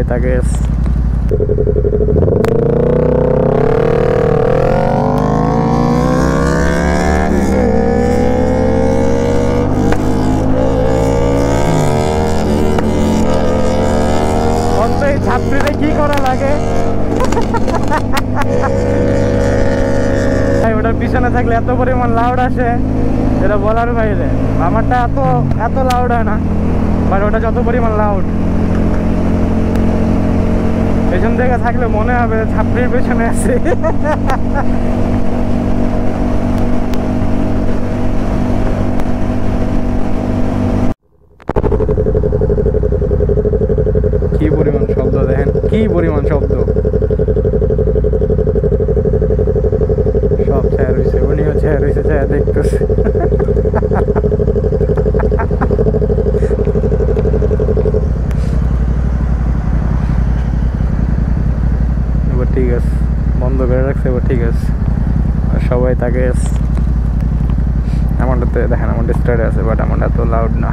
তাকে ছাত্রীরা কি করা লাগে ওটার পিছনে থাকলে এত পরিমাণ লাউড আসে যেটা বলার বাইরে। আমারটা এত লাউড হয় না, বাট ওটা যত পরিমাণ লাউড পেছন থেকে থাকলে মনে হবে ছাত্রীর পেছনে আছে। কি পরিমাণ শব্দ দেখেন, কি পরিমাণ শব্দ, সব ছায়া রয়েছে, উনিও ছায়া রয়েছে, ছায়া দেখতেছে। এবার ঠিক আছে, বন্ধ করে রাখছে, এবার ঠিক আছে। আর সবাই তাকে আমারটাতে দেখেন, আমারটা স্টার্টে আছে, বাট আমারটা এত লাউড না।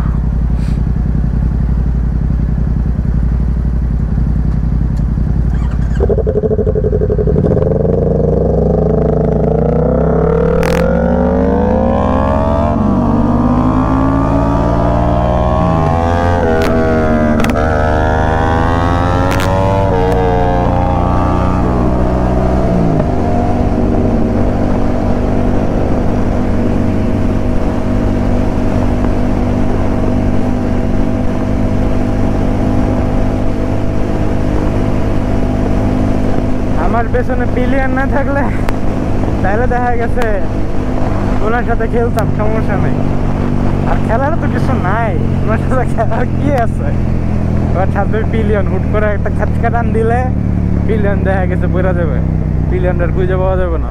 আমার পেছনে পিলিয়ন না থাকলে তাহলে দেখা গেছে ওনার সাথে খেলতাম, সমস্যা নেই। আর খেলার তো কিছু নাই, ওনার সাথে খেলার কি আছে? এবার ছাত্র পিলিয়ন হুট করে একটা খাচকা টান দিলে পিলিয়ন দেখা গেছে পড়ে যাবে, পিলিয়নটার খুঁজে পাওয়া যাবে না।